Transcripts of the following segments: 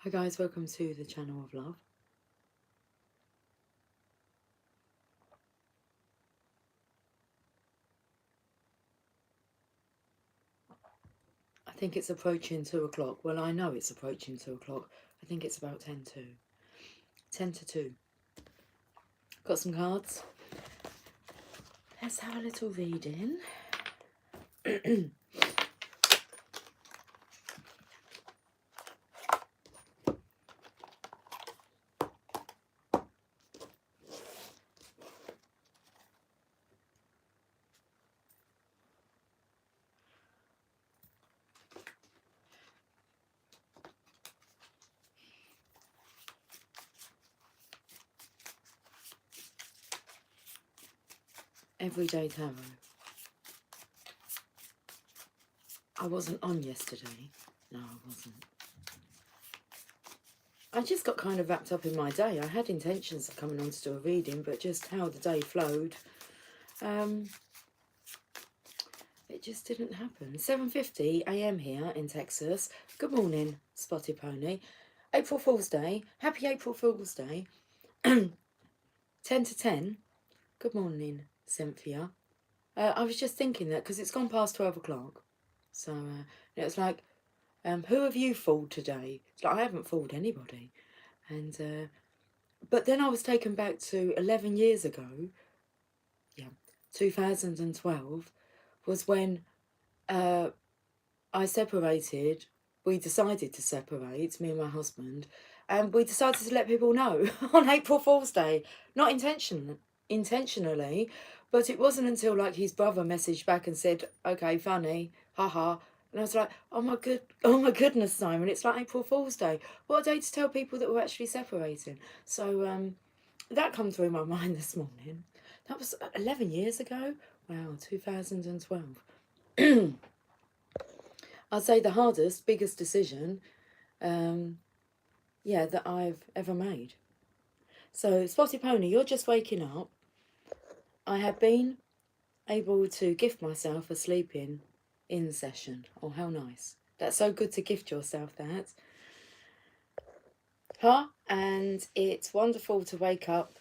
Hi guys, welcome to the channel of love. I think it's approaching 2 o'clock. Well, I know it's approaching 2 o'clock. I think it's about 10 to 10 to 2. Got some cards. Let's have a little reading. Everyday Tarot. I wasn't on yesterday. No, I wasn't. I just got kind of wrapped up in my day. I had intentions of coming on to do a reading, but just how the day flowed, it just didn't happen. 7:50 a.m. here in Texas. Good morning, Spotted Pony. April Fool's Day. Happy April Fool's Day. 10 to 10. Good morning, Cynthia. I was just thinking that because it's gone past 12 o'clock. So it was like, who have you fooled today? It's like, I haven't fooled anybody. And but then I was taken back to 11 years ago. Yeah, 2012 was when I separated. We decided to separate, me and my husband, and we decided to let people know on April Fool's Day. Not intentionally, but it wasn't until like his brother messaged back and said, "Okay, funny, haha." And I was like, oh my goodness, Simon, it's like April Fool's Day. What a day to tell people that we're actually separating. So that come through my mind this morning. That was 11 years ago. Wow, 2012. I'd say the hardest, biggest decision, that I've ever made. So, Spotted Pony, you're just waking up. I have been able to gift myself a sleep-in session. Oh, how nice. That's so good to gift yourself that. And it's wonderful to wake up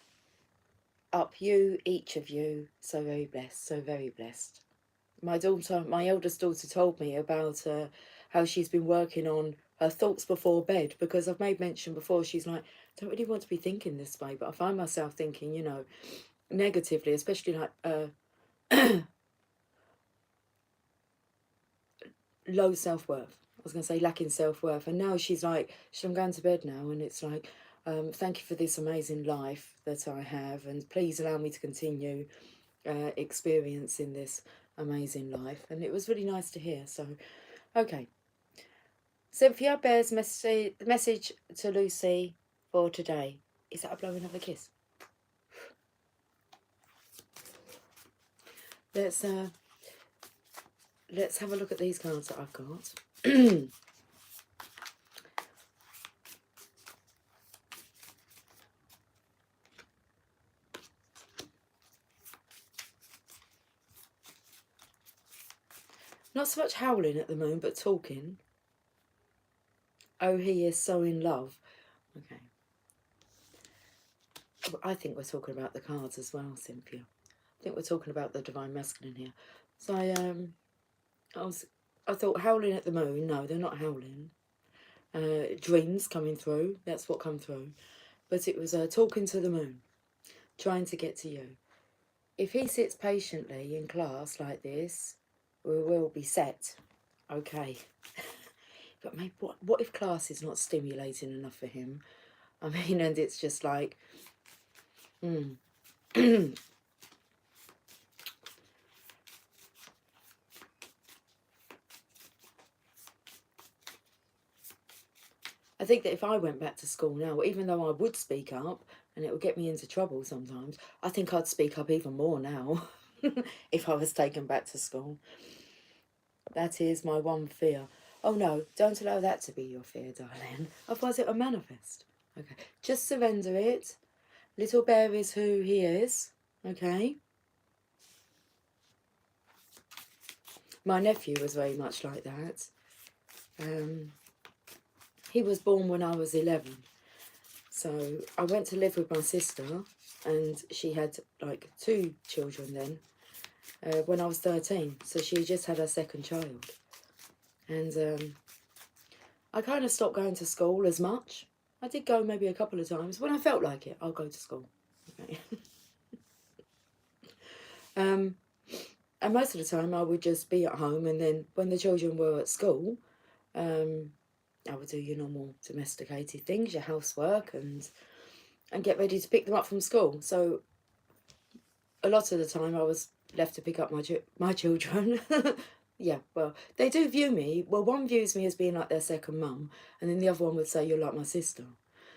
you, each of you, so very blessed, so very blessed. My eldest daughter told me about how she's been working on her thoughts before bed, because I've made mention before, she's like, I don't really want to be thinking this way, but I find myself thinking, negatively, especially like low self-worth. I was going to say lacking self-worth. And now she's like, I'm going to bed now, and it's like, thank you for this amazing life that I have, and please allow me to continue experiencing this amazing life. And it was really nice to hear. So, okay. Cynthia bears message to Lucy for today. Is that a blowing of a kiss? Let's have a look at these cards that I've got. Not so much howling at the moon, but talking. Oh, he is so in love. Okay. I think we're talking about the cards as well, Cynthia. I think we're talking about the Divine Masculine here. So I thought howling at the moon. No, they're not howling. Dreams coming through. That's what come through. But it was talking to the moon, trying to get to you. If he sits patiently in class like this, we will be set. Okay. But maybe what if class is not stimulating enough for him? I mean, and it's just like, I think that if I went back to school now, even though I would speak up and it would get me into trouble sometimes, I think I'd speak up even more now if I was taken back to school. That is my one fear. Oh no, don't allow that to be your fear, darling. Otherwise it will manifest. Okay, just surrender it. Little Bear is who he is. Okay. My nephew was very much like that. he was born when I was 11. So I went to live with my sister, and she had like 2 children then, when I was 13. So she just had her second child. And I kind of stopped going to school as much. I did go maybe a couple of times. When I felt like it, I'll go to school. Okay. And most of the time I would just be at home, and then when the children were at school, I would do your normal domesticated things, your housework, and get ready to pick them up from school. So a lot of the time I was left to pick up my children. Yeah, well, they do view me. Well, one views me as being like their second mum, and then the other one would say, you're like my sister.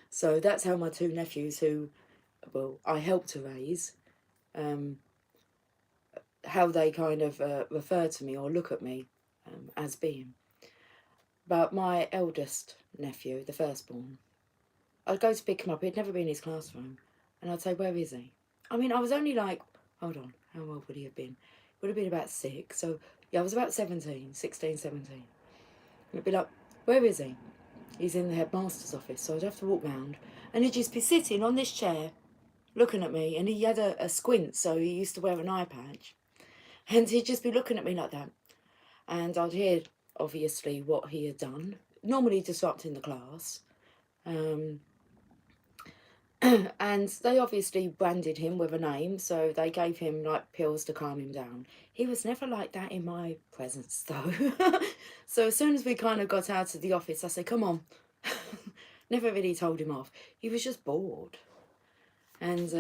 So that's how my 2 nephews, who, well, I helped to raise, how they kind of refer to me or look at me as being. But my eldest nephew, the firstborn, I'd go to pick him up. He'd never been in his classroom. And I'd say, where is he? I mean, I was only like, hold on, how old would he have been? Would have been about 6. So, yeah, I was about 16, 17. And it'd be like, where is he? He's in the headmaster's office. So I'd have to walk round. And he'd just be sitting on this chair, looking at me. And he had a squint, so he used to wear an eye patch. And he'd just be looking at me like that. And I'd hear, obviously, what he had done. Normally disrupting the class. And they obviously branded him with a name, so they gave him like pills to calm him down. He was never like that in my presence, though. So as soon as we kind of got out of the office, I said, come on. Never really told him off. He was just bored. And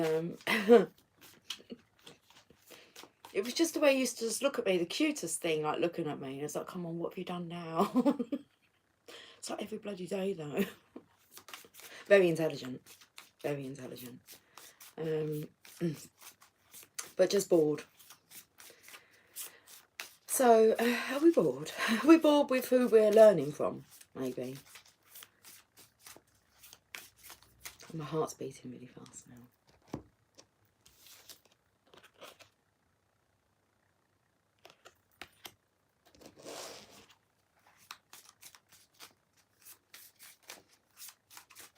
it was just the way he used to just look at me, the cutest thing, like looking at me. And it's like, come on, what have you done now? It's like every bloody day, though. Very intelligent. Very intelligent. But just bored. So, are we bored? Are we bored with who we're learning from, maybe? My heart's beating really fast now.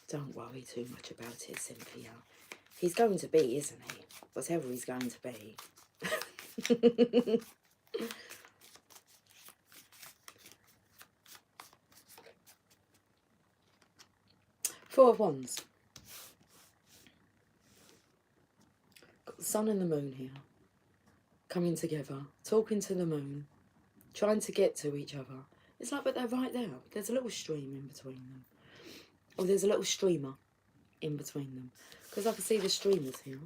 Don't worry too much about it, Cynthia. He's going to be, isn't he? Whatever he's going to be. 4 of Wands. Got the sun and the moon here. Coming together. Talking to the moon. Trying to get to each other. It's like, but they're right there. There's a little stream in between them. Or there's a little streamer in between them. Because I can see the streamers here.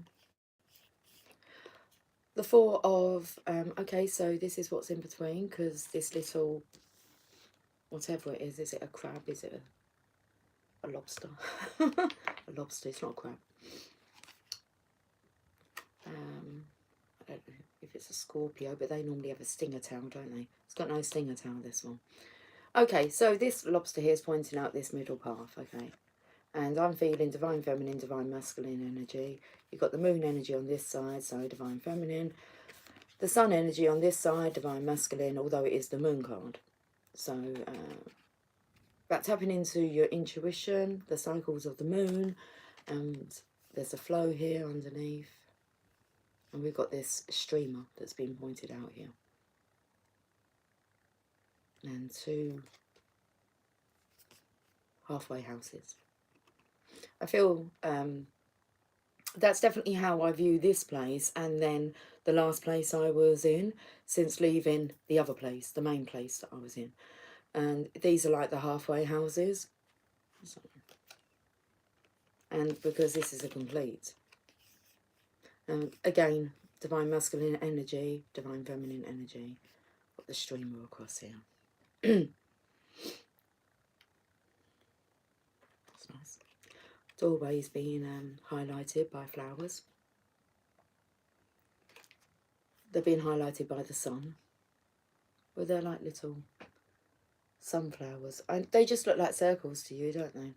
The 4 of... okay, so this is what's in between. Because this little... whatever it is it a crab? Is it a lobster? A lobster, it's not a crab. I don't know if it's a Scorpio, but they normally have a stinger tail, don't they? It's got no stinger tail, this one. Okay, so this lobster here is pointing out this middle path, okay? And I'm feeling divine feminine, divine masculine energy. You've got the moon energy on this side, so divine feminine. The sun energy on this side, divine masculine, although it is the moon card. So, about tapping into your intuition, the cycles of the moon, and there's a flow here underneath. And we've got this streamer that's been pointed out here. And 2 halfway houses. I feel that's definitely how I view this place, and then the last place I was in since leaving the other place, the main place that I was in. And these are like the halfway houses. So, and because this is a complete. Again, divine masculine energy, divine feminine energy. Got the streamer across here. That's nice. Doorways being highlighted by flowers. They're being highlighted by the sun. Well, they're like little sunflowers. They just look like circles to you, don't they?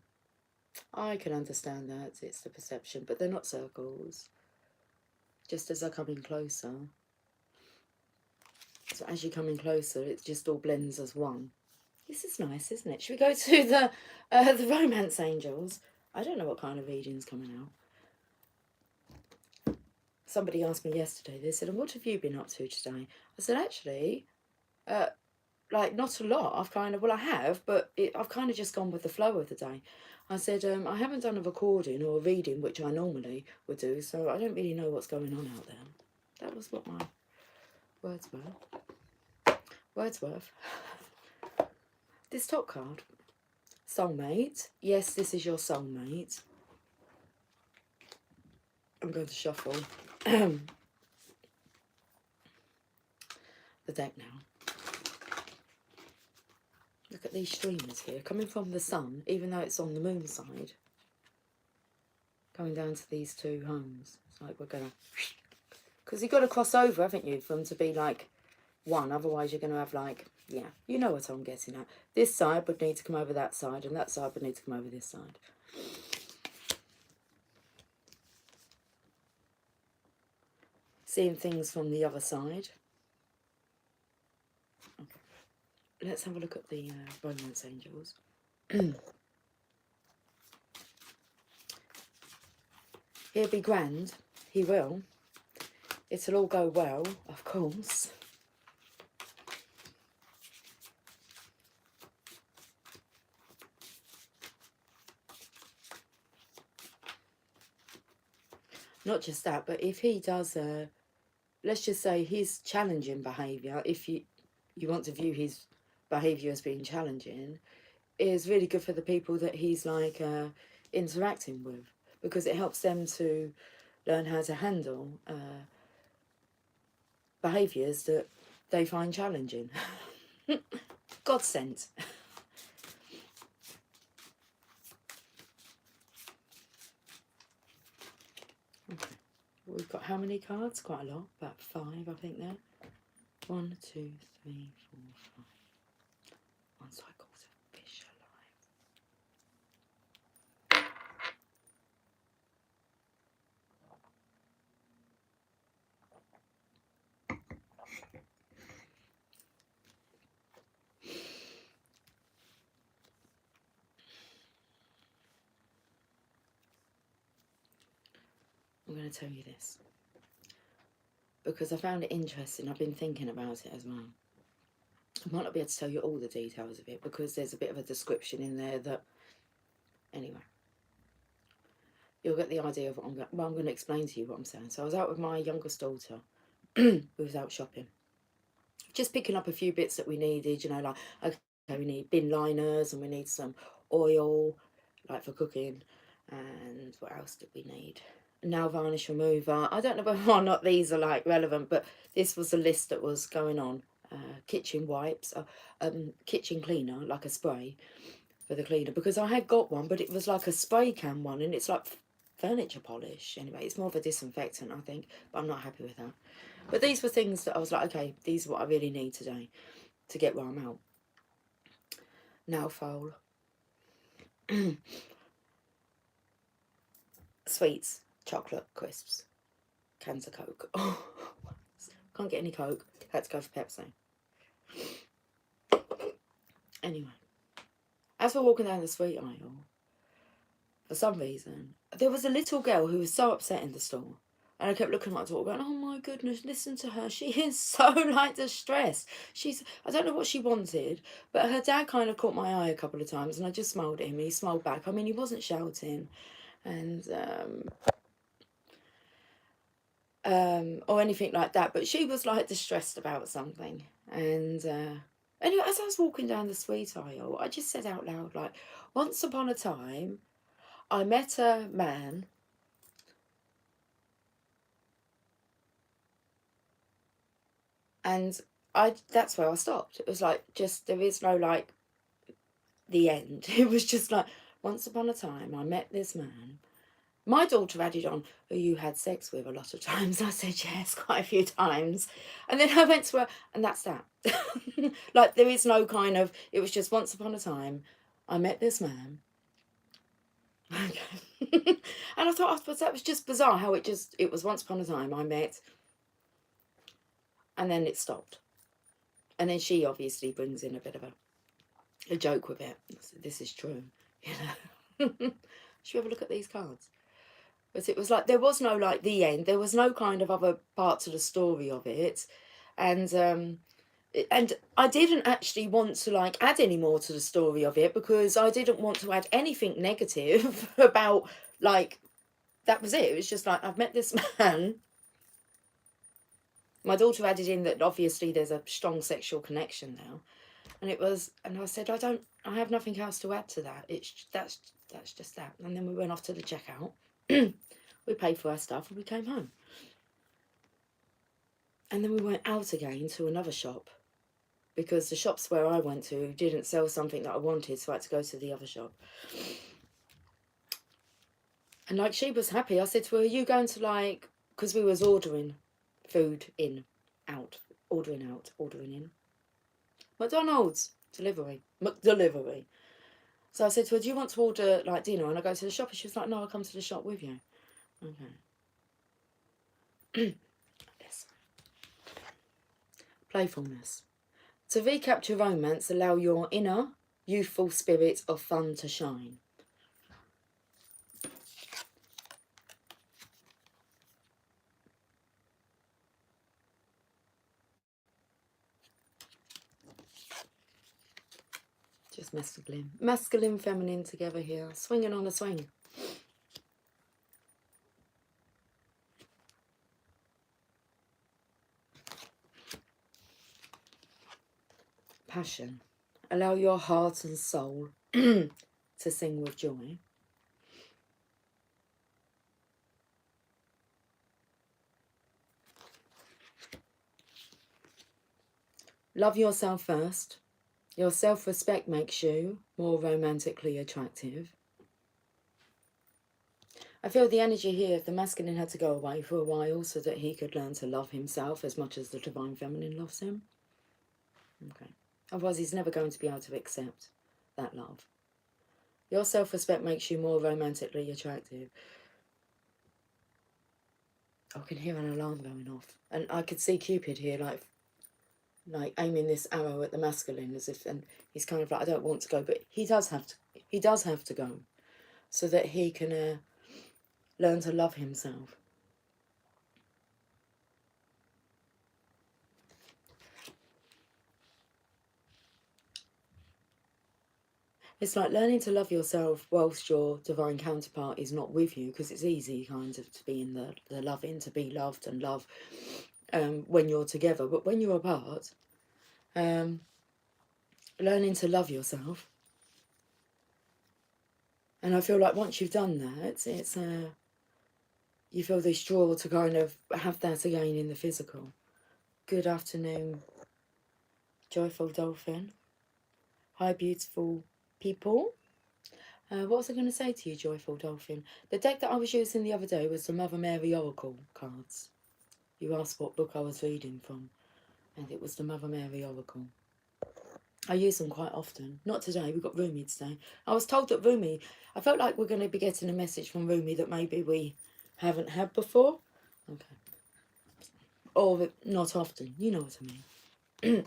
I can understand that. It's the perception, but they're not circles. Just as I come in closer. So as you come in closer, it just all blends as one. This is nice, isn't it? Should we go to the Romance Angels? I don't know what kind of reading's coming out. Somebody asked me yesterday, they said, and what have you been up to today? I said, actually, like, not a lot. I've kind of, well, I have, but I've kind of just gone with the flow of the day. I said, I haven't done a recording or a reading, which I normally would do, so I don't really know what's going on out there. That was what my words were. Wordsworth. This top card. Soulmate. Yes, this is your soulmate. I'm going to shuffle the deck now. Look at these streamers here, coming from the sun, even though it's on the moon side. Coming down to these two homes. It's like we're going to... Because you've got to cross over, haven't you, for them to be like one. Otherwise you're going to have like... Yeah, you know what I'm getting at. This side would need to come over that side, and that side would need to come over this side. Seeing things from the other side. Okay. Let's have a look at the Romance Angels. He'll be grand. He will. It'll all go well, of course. Not just that, but if he does, let's just say his challenging behaviour, if you want to view his behaviour as being challenging, is really good for the people that he's like interacting with, because it helps them to learn how to handle behaviours that they find challenging. God sent. Okay. We've got how many cards? Quite a lot. About 5, I think there. 1, 2, 3, 4, 5. One cycle of fish alive. I'm going to tell you this because I found it interesting. I've been thinking about it as well. I might not be able to tell you all the details of it because there's a bit of a description in there that... Anyway, you'll get the idea of what I'm going... Well, I'm going to explain to you what I'm saying. So I was out with my youngest daughter. We was out shopping. Just picking up a few bits that we needed, you know, like, okay, we need bin liners and we need some oil, like for cooking. And what else did we need? Nail varnish remover. I don't know whether or not these are like relevant, but this was a list that was going on. Kitchen wipes, kitchen cleaner, like a spray for the cleaner, because I had got one, but it was like a spray can one, and it's like furniture polish. Anyway, it's more of a disinfectant, I think, but I'm not happy with that. But these were things that I was like, okay, these are what I really need today to get where I'm out. Nail file. Sweets, chocolate, crisps, cans of Coke. Oh, can't get any Coke. Had to go for Pepsi. Anyway, as we're walking down the sweet aisle, for some reason, there was a little girl who was so upset in the store. And I kept looking at my daughter going, oh my goodness, listen to her. She is so like distressed. I don't know what she wanted, but her dad kind of caught my eye a couple of times and I just smiled at him. He smiled back. I mean, he wasn't shouting and or anything like that, but she was like distressed about something. And anyway, as I was walking down the sweet aisle, I just said out loud, like, once upon a time, I met a man and that's where I stopped. It was like, just, there is no like the end. It was just like, once upon a time, I met this man. My daughter added on, who you had sex with a lot of times. I said, yes, quite a few times. And then I went to her, and that's that. Like, there is no kind of, it was just once upon a time, I met this man. Okay. And I thought, that was just bizarre how it was once upon a time I met, and then it stopped. And then she obviously brings in a bit of a a joke with it. I said, this is true. You know, should we have a look at these cards? But it was like there was no like the end. There was no kind of other parts of the story of it, and I didn't actually want to like add any more to the story of it because I didn't want to add anything negative about like that was it. It was just like I've met this man. My daughter added in that obviously there's a strong sexual connection now, and it was, and I said I have nothing else to add to that. It's that's just that. And then we went off to the checkout. We paid for our stuff and we came home. And then we went out again to another shop because the shops where I went to didn't sell something that I wanted, so I had to go to the other shop. And like she was happy. I said to her, are you going to like, because we was ordering food in, out, ordering in. McDonald's, McDelivery. So I said to her, do you want to order like dinner? And I go to the shop, and she was like, no, I'll come to the shop with you. Okay. Yes. Playfulness. To recap your romance, allow your inner, youthful spirit of fun to shine. Just masculine, feminine together here, swinging on a swing. Passion. Allow your heart and soul to sing with joy. Love yourself first. Your self-respect makes you more romantically attractive. I feel the energy here of the masculine had to go away for a while so that he could learn to love himself as much as the divine feminine loves him. Okay. Otherwise, he's never going to be able to accept that love. Your self-respect makes you more romantically attractive. I can hear an alarm going off. And I could see Cupid here, like aiming this arrow at the masculine as if, and he's kind of like, I don't want to go, but he does have to go so that he can learn to love himself. It's like learning to love yourself whilst your divine counterpart is not with you, because it's easy kind of to be in the loving, to be loved and love when you're together. But when you're apart, learning to love yourself. And I feel like once you've done that, it's you feel this draw to kind of have that again in the physical. Good afternoon, Joyful Dolphin. Hi, beautiful people. What was I going to say to you, Joyful Dolphin? The deck that I was using the other day was the Mother Mary Oracle cards. You asked what book I was reading from, and it was the Mother Mary Oracle. I use them quite often. Not today, we've got Rumi today. I was told that Rumi, I felt like we're going to be getting a message from Rumi that maybe we haven't had before. Okay. Or not often, you know what I mean.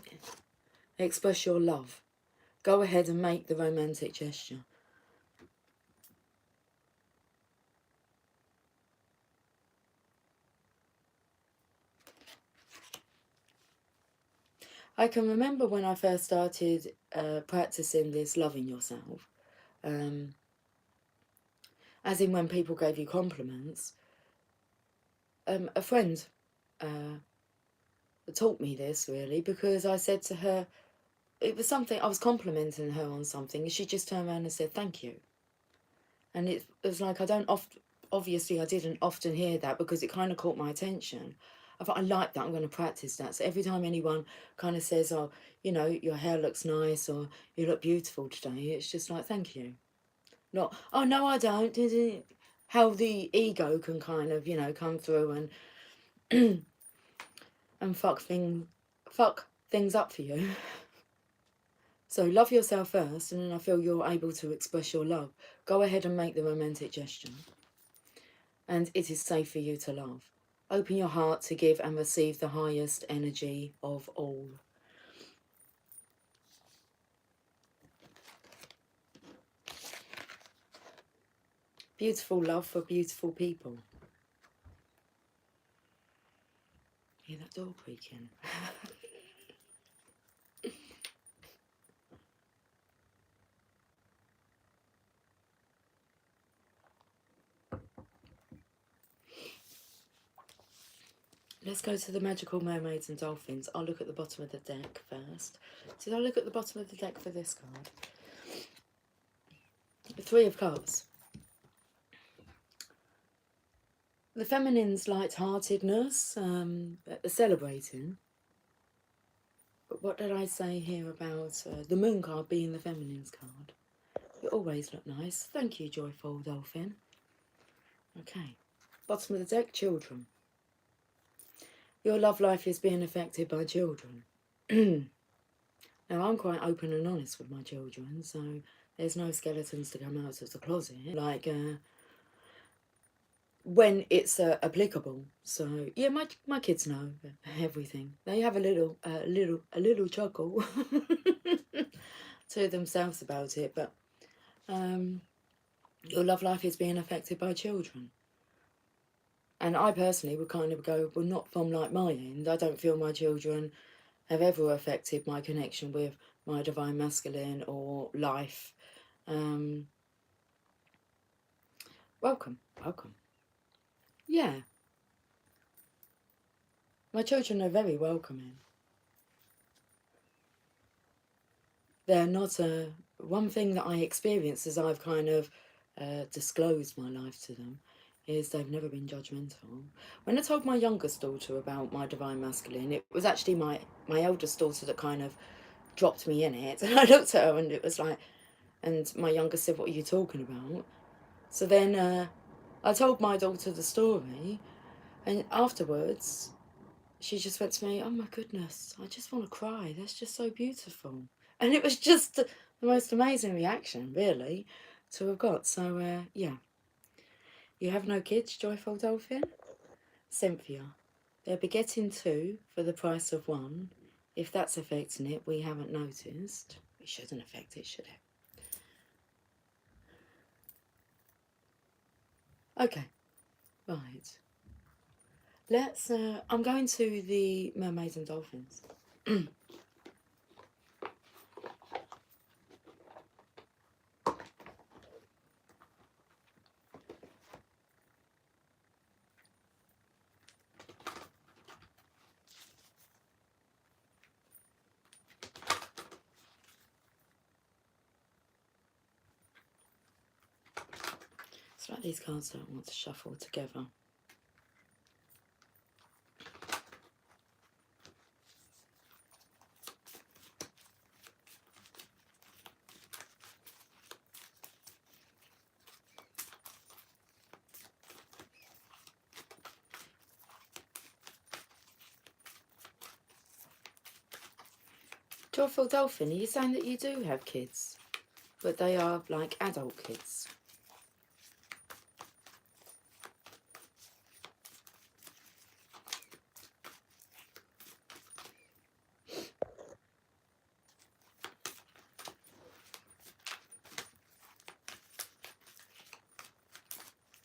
Express your love. Go ahead and make the romantic gesture. I can remember when I first started practicing this loving yourself, as in when people gave you compliments, a friend taught me this really, because I said to her, it was something, I was complimenting her on something, and she just turned around and said, thank you. And it was like, obviously I didn't often hear that because it kind of caught my attention. I thought, I like that, I'm going to practice that. So every time anyone kind of says, oh, you know, your hair looks nice, or you look beautiful today, it's just like, thank you. Not, oh, no, I don't. How the ego can kind of, you know, come through and and fuck things up for you. So love yourself first, and then I feel you're able to express your love. Go ahead and make the romantic gesture. And it is safe for you to love. Open your heart to give and receive the highest energy of all. Beautiful love for beautiful people. Hear that door creaking? Let's go to the magical mermaids and dolphins. I'll look at the bottom of the deck first. Did I look at the bottom of the deck for this card? The Three of Cups. The feminine's light-heartedness, celebrating. But what did I say here about the moon card being the feminine's card? You always look nice. Thank you, joyful dolphin. Okay. Bottom of the deck, children. Your love life is being affected by children. Now, I'm quite open and honest with my children, so there's no skeletons to come out of the closet. Like, when it's applicable. So yeah, my kids know everything. They have a little chuckle to themselves about it. But your love life is being affected by children. And I personally would kind of go, well, not from like my end. I don't feel my children have ever affected my connection with my divine masculine or life. Welcome. Yeah. My children are very welcoming. They're not one thing that I experience as I've kind of disclosed my life to them is they've never been judgmental. When I told my youngest daughter about my divine masculine, it was actually my eldest daughter that kind of dropped me in it. And I looked at her and it was like, and my youngest said, what are you talking about? So then I told my daughter the story, and afterwards she just went to me, oh my goodness, I just want to cry. That's just so beautiful. And it was just the most amazing reaction, really, to have got. So, yeah. You have no kids, joyful dolphin? Cynthia. They're begetting 2 for the price of 1. If that's affecting it, we haven't noticed. It shouldn't affect it, should it? Okay. Right. Let's, I'm going to the mermaids and dolphins. It's like these cards don't want to shuffle together. Joyful dolphin, are you saying that you do have kids, but they are like adult kids?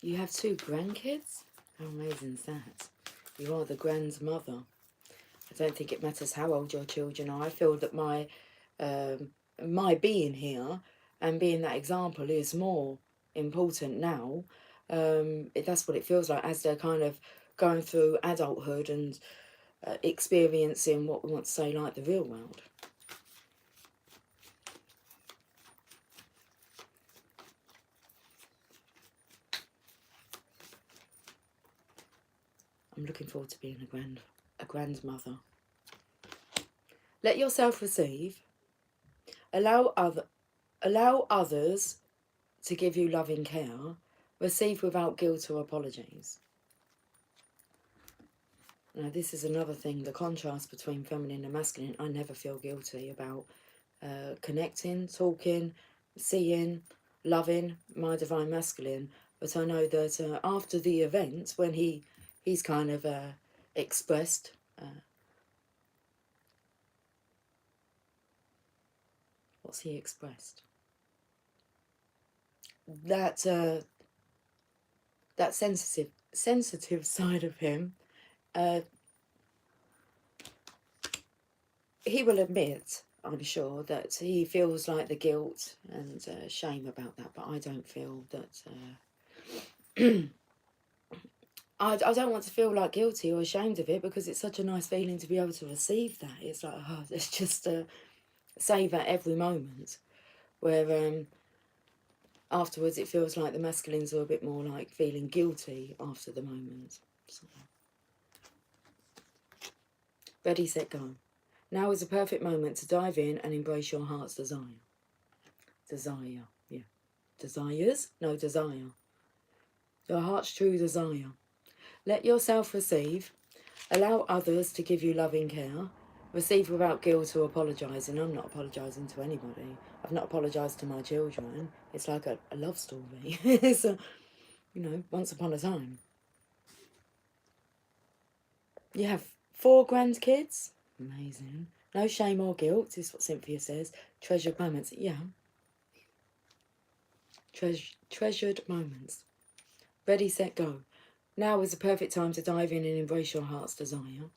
You have 2 grandkids? How amazing is that? You are the grandmother. I don't think it matters how old your children are. I feel that my being here and being that example is more important now. That's what it feels like as they're kind of going through adulthood and experiencing what we want to say like the real world. I'm looking forward to being a grandmother. Let yourself receive. Allow others to give you loving care. Receive without guilt or apologies. Now, this is another thing, the contrast between feminine and masculine. I never feel guilty about connecting, talking, seeing, loving my divine masculine. But I know that after the event, when he's kind of expressed what's he expressed? That that sensitive side of him, he will admit, I'm sure, that he feels like the guilt and shame about that, but I don't feel that. I don't want to feel like guilty or ashamed of it, because it's such a nice feeling to be able to receive that. It's like, oh, it's just savour every moment. Where afterwards it feels like the masculines are a bit more like feeling guilty after the moment. So. Ready, set, go. Now is a perfect moment to dive in and embrace your heart's desire. Desire, yeah. Desires? No, desire. Your heart's true desire. Let yourself receive. Allow others to give you loving care. Receive without guilt or apologising. I'm not apologising to anybody. I've not apologised to my children. It's like a love story. It's once upon a time. You have 4 grandkids. Amazing. No shame or guilt is what Cynthia says. Treasured moments. Yeah. Treasured moments. Ready, set, go. Now is the perfect time to dive in and embrace your heart's desire.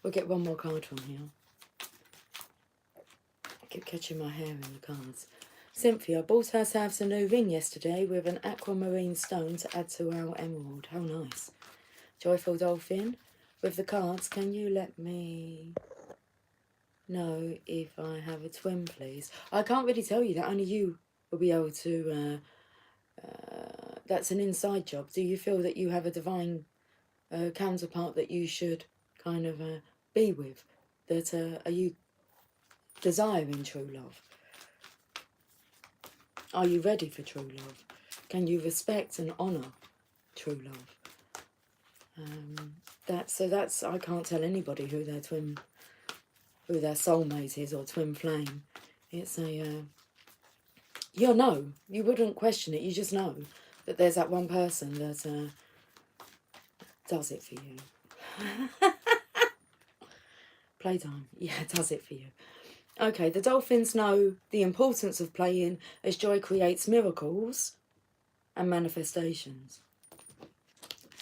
We'll get one more card from here. I keep catching my hair in the cards. Cynthia bought herself a new ring yesterday with an aquamarine stone to add to our emerald. How nice. Joyful Dolphin, with the cards, can you let me know if I have a twin, please? I can't really tell you that. Only you will be able to... that's an inside job. Do you feel that you have a divine counterpart that you should kind of be with? That are you desiring true love? Are you ready for true love? Can you respect and honour true love? That's I can't tell anybody who their soulmate is or twin flame. It's a you'll know. You wouldn't question it. You just know that there's that one person that does it for you. Playtime, yeah, does it for you. Okay, the dolphins know the importance of playing, as joy creates miracles and manifestations.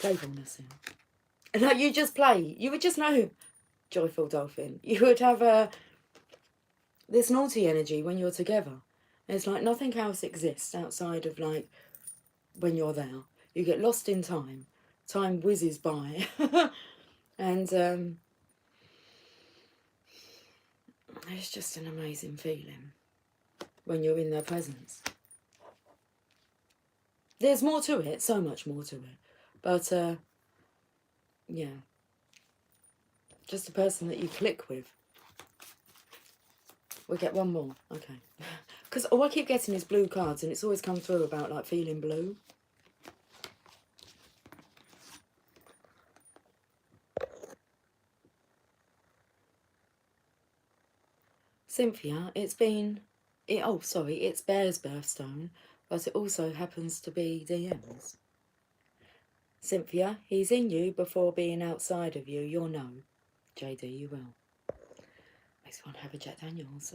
Playfulness, yeah. No, you just play. You would just know, joyful dolphin. You would have this naughty energy when you're together. It's like nothing else exists outside of like when you're there. You get lost in time. Time whizzes by. And it's just an amazing feeling when you're in their presence. There's more to it, so much more to it. But, yeah. Just a person that you click with. We'll get one more. Okay. Because all I keep getting is blue cards, and it's always come through about, like, feeling blue. Cynthia, it's Bear's birthstone, but it also happens to be DM's. Cynthia, he's in you before being outside of you. You'll know. JD, you will. Makes me want to have a Jack Daniels.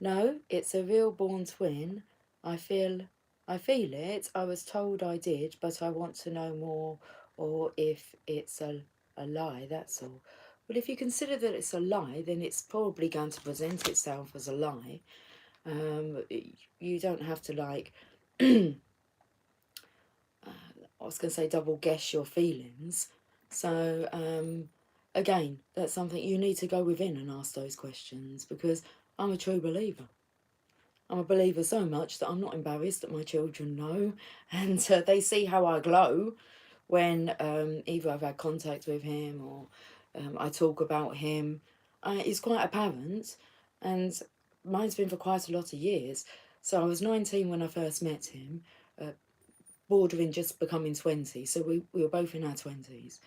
No, it's a real born twin. I feel it. I was told I did, but I want to know more, or if it's a lie, that's all. Well, if you consider that it's a lie, then it's probably going to present itself as a lie. You don't have to, like, I was going to say double guess your feelings. So, again, that's something you need to go within and ask those questions, because I'm a true believer. I'm a believer so much that I'm not embarrassed that my children know, and they see how I glow when either I've had contact with him or I talk about him. It's quite apparent, and mine's been for quite a lot of years. So I was 19 when I first met him, bordering just becoming 20, so we were both in our 20s.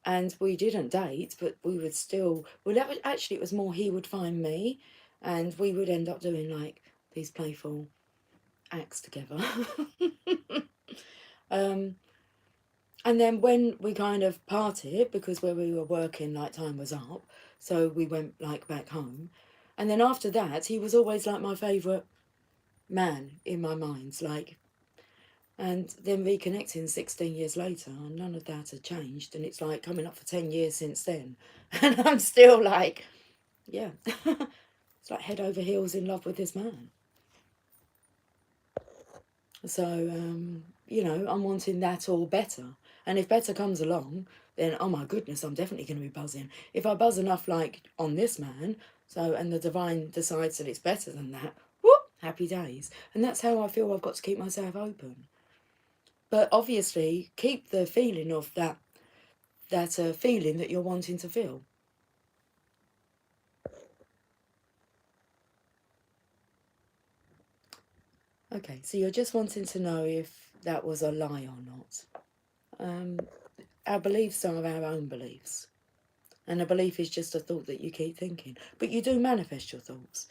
And we didn't date, but we would still... Well, actually, it was more he would find me, and we would end up doing, like, these playful acts together. And then when we kind of parted, because where we were working, like, time was up, so we went, like, back home. And then after that, he was always, like, my favourite man in my mind, like, and then reconnecting 16 years later, and none of that had changed, and it's like coming up for 10 years since then, and I'm still like, yeah, it's like head over heels in love with this man. So, you know, I'm wanting that or better. And if better comes along, then, oh my goodness, I'm definitely going to be buzzing. If I buzz enough, like, on this man, so, and the divine decides that it's better than that, whoop, happy days. And that's how I feel I've got to keep myself open. But obviously, keep the feeling of that feeling that you're wanting to feel. Okay, so you're just wanting to know if that was a lie or not. Our beliefs are our own beliefs. And a belief is just a thought that you keep thinking. But you do manifest your thoughts.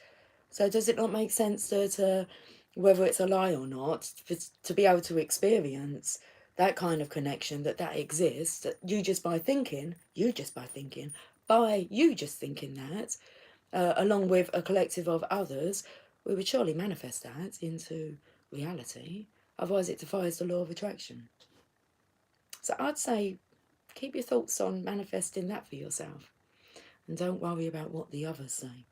So does it not make sense that whether it's a lie or not, to be able to experience that kind of connection, that exists, that you just by thinking, by you just thinking that, along with a collective of others, we would surely manifest that into reality. Otherwise it defies the law of attraction. So I'd say keep your thoughts on manifesting that for yourself. And don't worry about what the others say.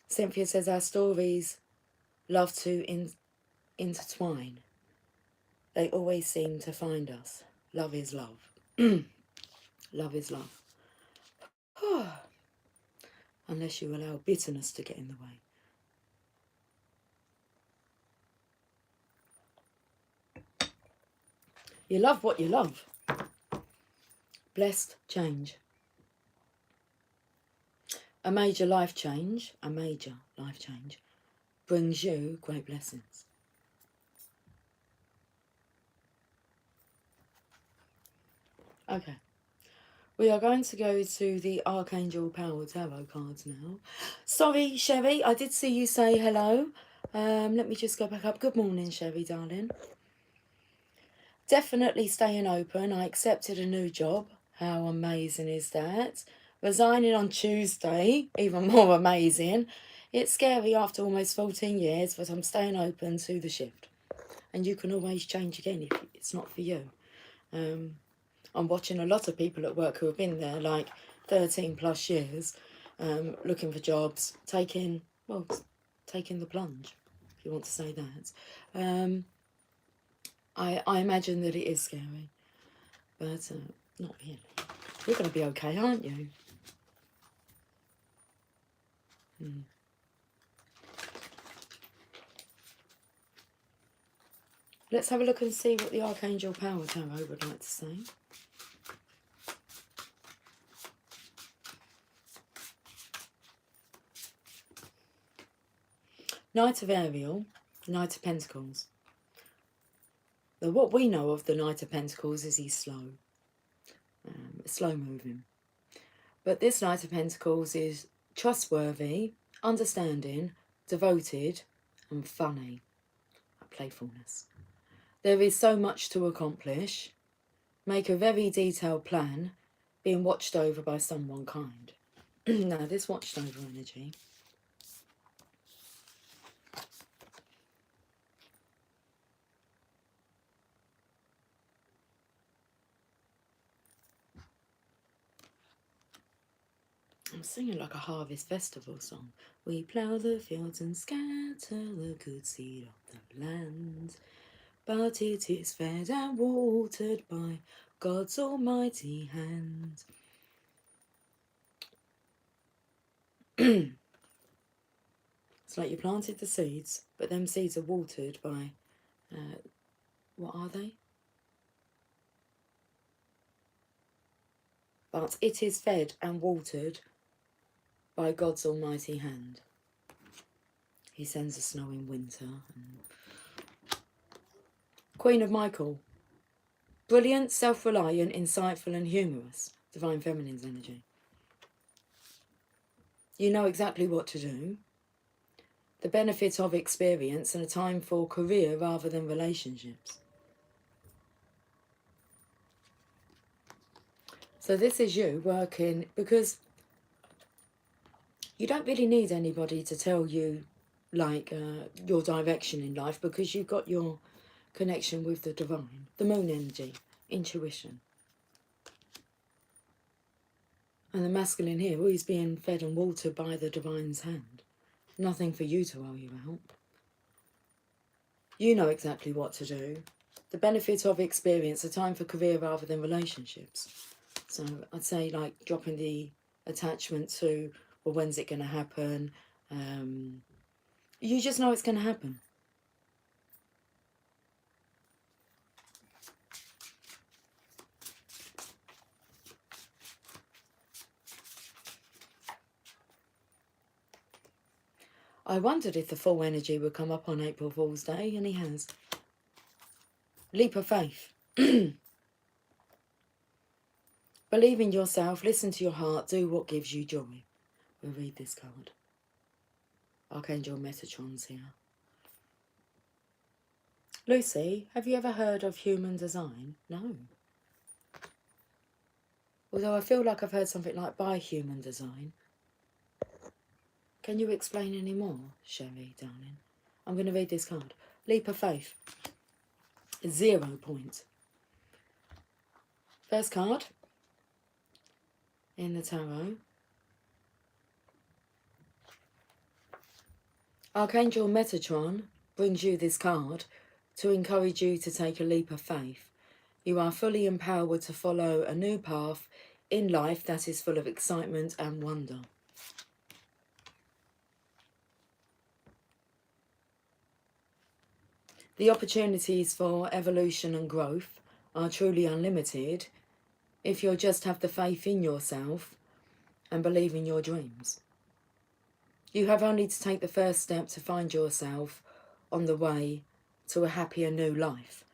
Cynthia says our stories love to intertwine. They always seem to find us. Love is love. Love is love. Unless you allow bitterness to get in the way. You love what you love. Blessed change. A major life change brings you great blessings. Okay. We are going to go to the Archangel Power Tarot cards now. Sorry, Sherry, I did see you say hello. Let me just go back up. Good morning, Sherry, darling. Definitely staying open. I accepted a new job. How amazing is that? Resigning on Tuesday, even more amazing. It's scary after almost 14 years, but I'm staying open to the shift. And you can always change again if it's not for you. I'm watching a lot of people at work who have been there like 13 plus years, looking for jobs, taking the plunge, if you want to say that. I imagine that it is scary, but not really. You're going to be okay, aren't you? Let's have a look and see what the Archangel Power Tarot would like to say. Knight of Ariel, Knight of Pentacles. Now, what we know of the Knight of Pentacles is he's slow moving. But this Knight of Pentacles is trustworthy, understanding, devoted, and funny. Playfulness. There is so much to accomplish. Make a very detailed plan, being watched over by someone kind. Now, this watched over energy. I'm singing like a harvest festival song. We plough the fields and scatter the good seed of the land. But it is fed and watered by God's almighty hand. It's like you planted the seeds, but them seeds are watered by, what are they? But it is fed and watered by God's almighty hand. He sends the snow in winter. Queen of Michael. Brilliant, self-reliant, insightful and humorous. Divine Feminine's energy. You know exactly what to do. The benefit of experience and a time for career rather than relationships. So this is you working, because You don't really need anybody to tell you, like, your direction in life, because you've got your connection with the divine, the moon energy, intuition. And the masculine here, well, he's being fed and watered by the divine's hand. Nothing for you to worry about. You know exactly what to do. The benefit of experience, a time for career rather than relationships. So I'd say, like, dropping the attachment to, well, when's it going to happen? You just know it's going to happen. I wondered if the full energy would come up on April Fool's Day, and he has. Leap of faith. Believe in yourself, listen to your heart, do what gives you joy. We'll read this card. Archangel Metatron's here. Lucy, have you ever heard of human design? No. Although I feel like I've heard something like by human design. Can you explain any more, Sherry, darling? I'm going to read this card. Leap of faith. 0 point. First card in the tarot. Archangel Metatron brings you this card to encourage you to take a leap of faith. You are fully empowered to follow a new path in life that is full of excitement and wonder. The opportunities for evolution and growth are truly unlimited if you just have the faith in yourself and believe in your dreams. You have only to take the first step to find yourself on the way to a happier new life.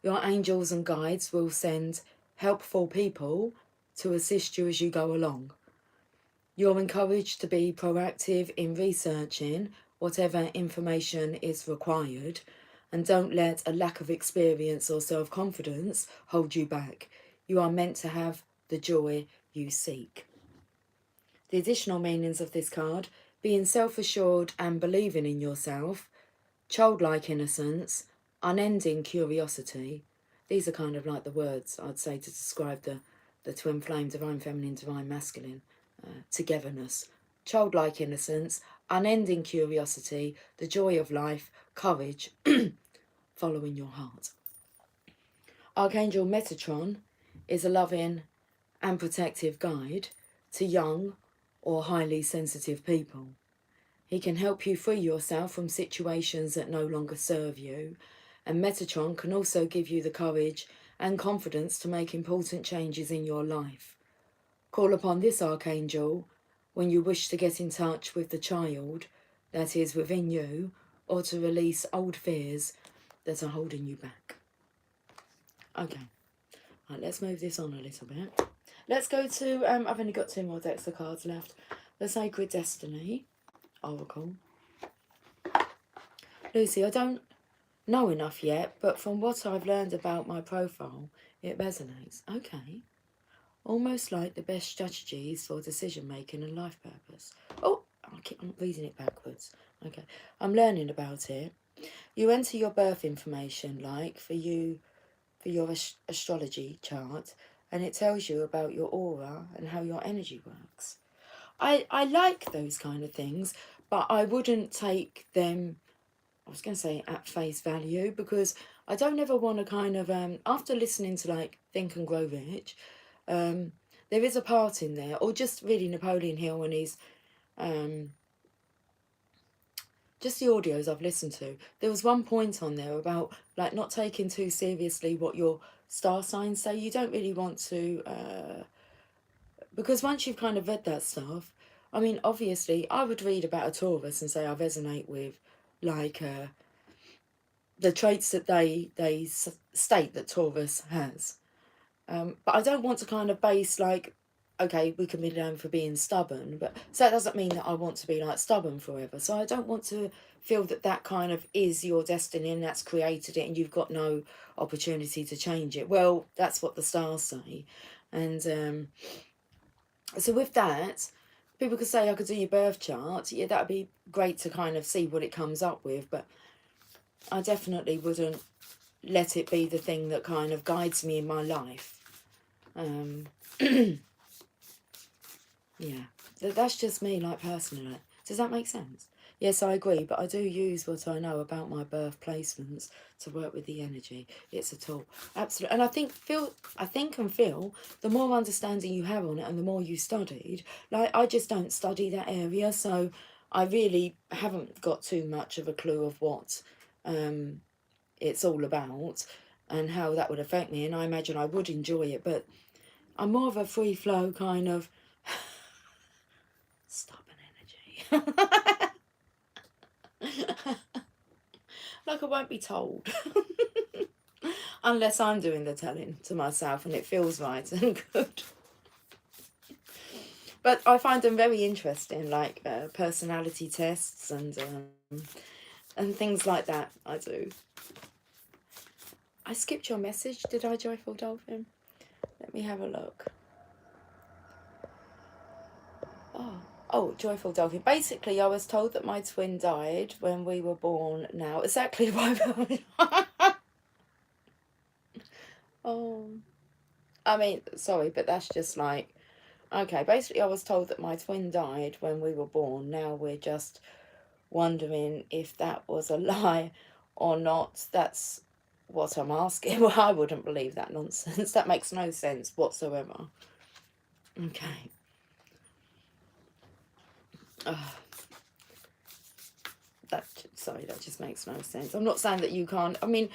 Your angels and guides will send helpful people to assist you as you go along. You're encouraged to be proactive in researching whatever information is required, and don't let a lack of experience or self-confidence hold you back. You are meant to have the joy you seek. The additional meanings of this card: being self-assured and believing in yourself, childlike innocence, unending curiosity. These are kind of like the words I'd say to describe the twin flame, divine feminine, divine masculine, togetherness. Childlike innocence, unending curiosity, the joy of life, courage, following your heart. Archangel Metatron is a loving and protective guide to young or highly sensitive people. He can help you free yourself from situations that no longer serve you, and Metatron can also give you the courage and confidence to make important changes in your life. Call upon this archangel when you wish to get in touch with the child that is within you, or to release old fears that are holding you back. Okay, right, let's move this on a little bit. Let's go to, I've only got 2 more decks of cards left. The Sacred Destiny Oracle. Lucy, I don't know enough yet, but from what I've learned about my profile, it resonates. Okay. Almost like the best strategies for decision making and life purpose. Oh, I'm reading it backwards. Okay. I'm learning about it. You enter your birth information, like for your astrology chart, and it tells you about your aura and how your energy works. I like those kind of things, but I wouldn't take them, I was going to say at face value, because I don't ever want to kind of, after listening to like Think and Grow Rich, there is a part in there, or just reading Napoleon Hill when he's, just the audios I've listened to, there was one point on there about like not taking too seriously what your star signs say. You don't really want to, because once you've kind of read that stuff, I mean, obviously, I would read about a Taurus and say I resonate with, like, the traits that they state that Taurus has. But I don't want to kind of base, like, okay, we can be known for being stubborn, but so that doesn't mean that I want to be, like, stubborn forever. So I don't want to feel that that kind of is your destiny and that's created it and you've got no opportunity to change it. Well, that's what the stars say. And so with that, people could say I could do your birth chart. Yeah, that'd be great to kind of see what it comes up with, but I definitely wouldn't let it be the thing that kind of guides me in my life. Yeah, that's just me, like, personally. Does that make sense? Yes, I agree, but I do use what I know about my birth placements to work with the energy. It's a tool, absolutely. And I think and feel the more understanding you have on it, and the more you studied. Like, I just don't study that area, so I really haven't got too much of a clue of what it's all about and how that would affect me. And I imagine I would enjoy it, but I'm more of a free flow kind of stubborn energy. Like, I won't be told. Unless I'm doing the telling to myself and it feels right and good. But I find them very interesting, like personality tests and things like that. I do. I skipped your message, did I, Joyful Dolphin? Let me have a look. Oh, Joyful Dolphin. Basically, I was told that my twin died when we were born now. Exactly why. Oh. I mean, sorry, but that's just like... Okay, basically I was told that my twin died when we were born. Now we're just wondering if that was a lie or not. That's what I'm asking. Well, I wouldn't believe that nonsense. That makes no sense whatsoever. Okay. Sorry, that just makes no sense. I'm not saying that you can't... I mean,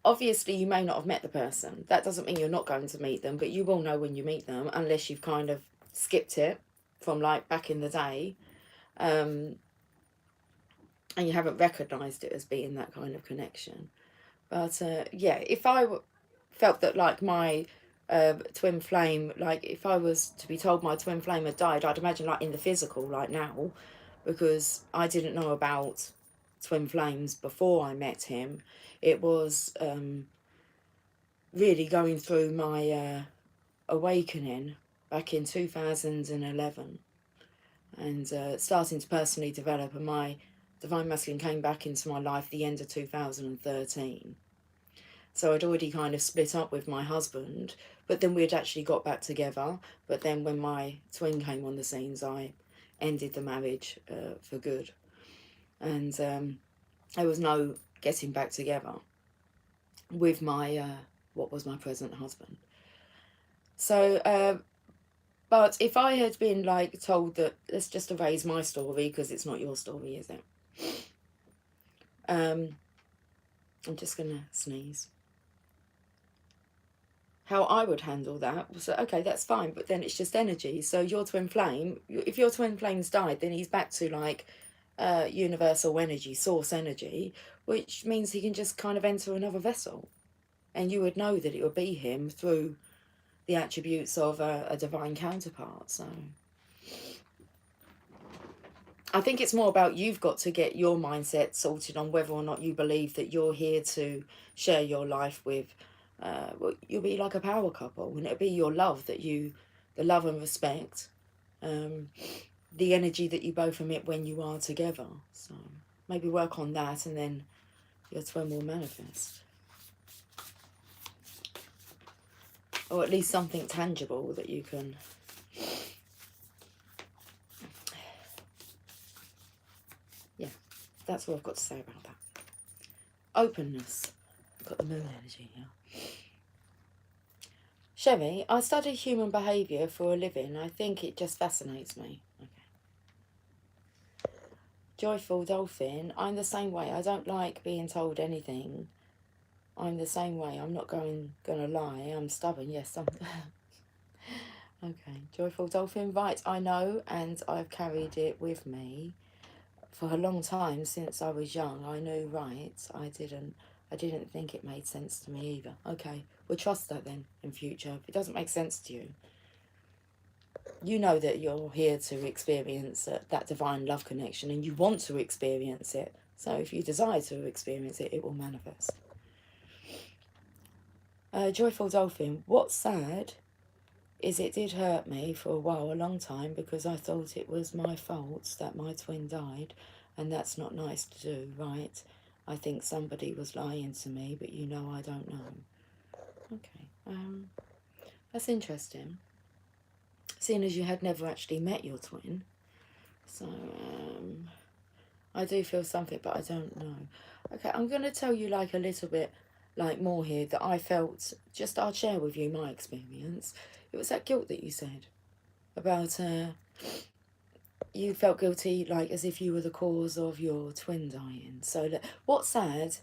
obviously you may not have met the person. That doesn't mean you're not going to meet them, but you will know when you meet them, unless you've kind of skipped it from, like, back in the day. And you haven't recognised it as being that kind of connection. But yeah, if I felt that, like, my twin flame, like, if I was to be told my twin flame had died, I'd imagine, like, in the physical, like now, because I didn't know about twin flames before I met him. It was really going through my awakening back in 2011 and starting to personally develop, and my Divine Masculine came back into my life the end of 2013. So I'd already kind of split up with my husband, but then we'd actually got back together. But then when my twin came on the scenes, I ended the marriage for good. And there was no getting back together with my, what was my present husband. So, but if I had been, like, told that, let's just erase my story because it's not your story, is it? I'm just going to sneeze. How I would handle that was, okay, that's fine, but then it's just energy. So your twin flame, if your twin flame's died, then he's back to, like, universal energy, source energy, which means he can just kind of enter another vessel. And you would know that it would be him through the attributes of a divine counterpart. So I think it's more about you've got to get your mindset sorted on whether or not you believe that you're here to share your life with. Well, you'll be like a power couple, and it'll be your love the love and respect, the energy that you both emit when you are together. So maybe work on that, and then your twin will manifest. Or at least something tangible that you can... Yeah, that's all I've got to say about that. Openness. I've got the moon energy here. Sherry, I study human behaviour for a living. I think it just fascinates me. Okay. Joyful Dolphin, I'm the same way. I don't like being told anything. I'm the same way. I'm not gonna lie. I'm stubborn. Yes, I'm... Okay. Joyful Dolphin, right, I know, and I've carried it with me for a long time since I was young. I knew, right. I didn't think it made sense to me either. Okay, we'll trust that then in future. If it doesn't make sense to you, you know that you're here to experience that divine love connection, and you want to experience it. So if you desire to experience it, it will manifest. Joyful Dolphin, what's sad is it did hurt me for a while, a long time, because I thought it was my fault that my twin died, and that's not nice to do, right? I think somebody was lying to me, but you know I don't know. Okay, that's interesting. Seeing as you had never actually met your twin. So, I do feel something, but I don't know. Okay, I'm going to tell you like a little bit like more here that I felt. Just I'll share with you my experience. It was that guilt that you said about you felt guilty like as if you were the cause of your twin dying. So what's sad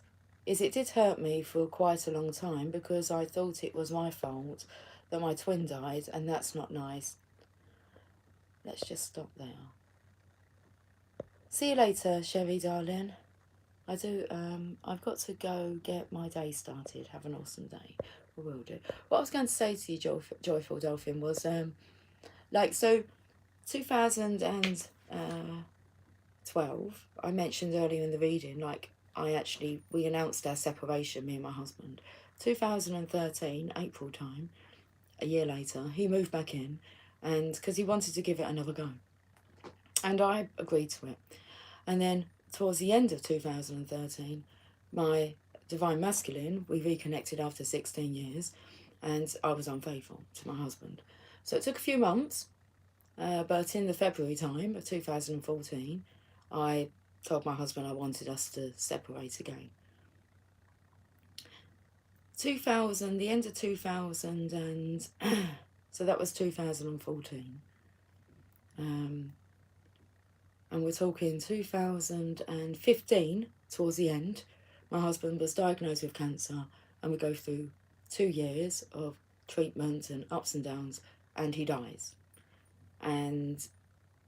is it did hurt me for quite a long time because I thought it was my fault that my twin died, and that's not nice. Let's just stop there. See you later, Sherry darling. I've got to go get my day started. Have an awesome day. I will do. What I was going to say to you, Joyful Dolphin, was, so 2012, I mentioned earlier in the reading, we announced our separation, me and my husband. 2013, April time, a year later, he moved back in, and because he wanted to give it another go. And I agreed to it. And then towards the end of 2013, my divine masculine, we reconnected after 16 years, and I was unfaithful to my husband. So it took a few months, but in the February time of 2014, I told my husband I wanted us to separate again. The end of 2000, and so that was 2014. And we're talking 2015, towards the end, my husband was diagnosed with cancer, and we go through 2 years of treatment and ups and downs, and he dies. And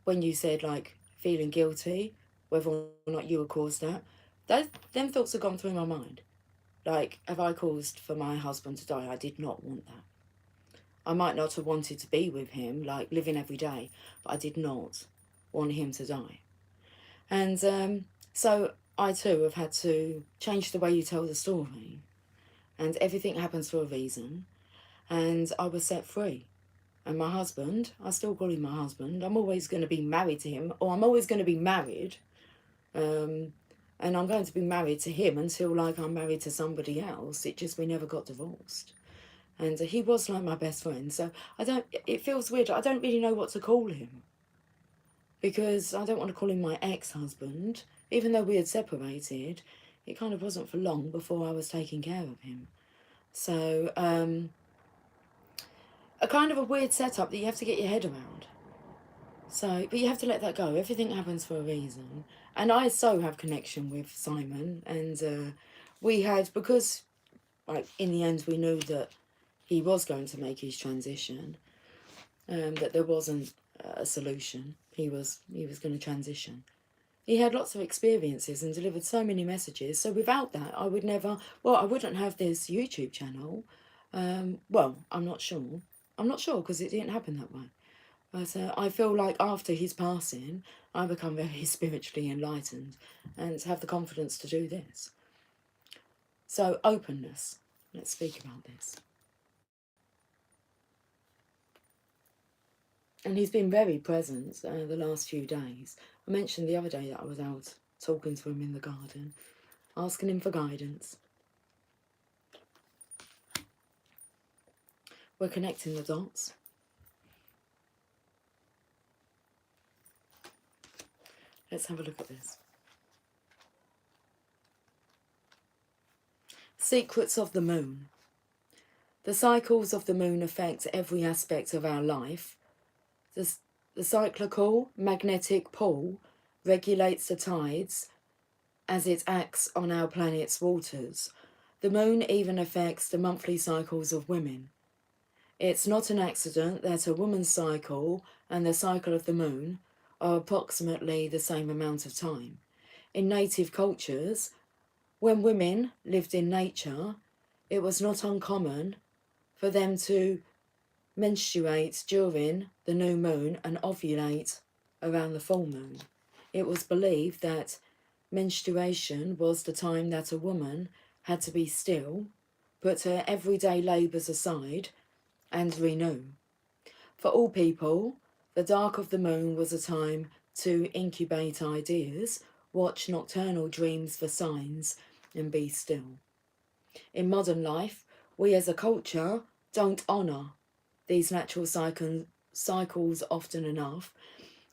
when you said, like, feeling guilty, whether or not you were caused that, them thoughts have gone through my mind. Like, have I caused for my husband to die? I did not want that. I might not have wanted to be with him, like, living every day, but I did not want him to die. And so I too have had to change the way you tell the story, and everything happens for a reason, and I was set free. And my husband, I still call him my husband, I'm always going to be married to him, or I'm always going to be married, and I'm going to be married to him until, like, I'm married to somebody else. It just, we never got divorced. And he was like my best friend, so it feels weird, I don't really know what to call him, because I don't want to call him my ex-husband. Even though we had separated, it kind of wasn't for long before I was taking care of him. So, a kind of a weird setup that you have to get your head around. So, but you have to let that go. Everything happens for a reason. And I so have connection with Simon, and we had, because, like, in the end we knew that he was going to make his transition, that there wasn't a solution. He was going to transition. He had lots of experiences and delivered so many messages. So without that, I wouldn't have this YouTube channel. Well, I'm not sure. I'm not sure because it didn't happen that way. But I feel like after his passing, I become very spiritually enlightened and have the confidence to do this. So openness. Let's speak about this. And he's been very present the last few days. I mentioned the other day that I was out talking to him in the garden, asking him for guidance. We're connecting the dots. Let's have a look at this. Secrets of the moon. The cycles of the moon affect every aspect of our life. The cyclical magnetic pull regulates the tides as it acts on our planet's waters. The moon even affects the monthly cycles of women. It's not an accident that a woman's cycle and the cycle of the moon are approximately the same amount of time. In native cultures, when women lived in nature, it was not uncommon for them to menstruate during the new moon and ovulate around the full moon. It was believed that menstruation was the time that a woman had to be still, put her everyday labours aside, and renew. For all people, the dark of the moon was a time to incubate ideas, watch nocturnal dreams for signs, and be still. In modern life, we as a culture don't honour these natural cycles often enough,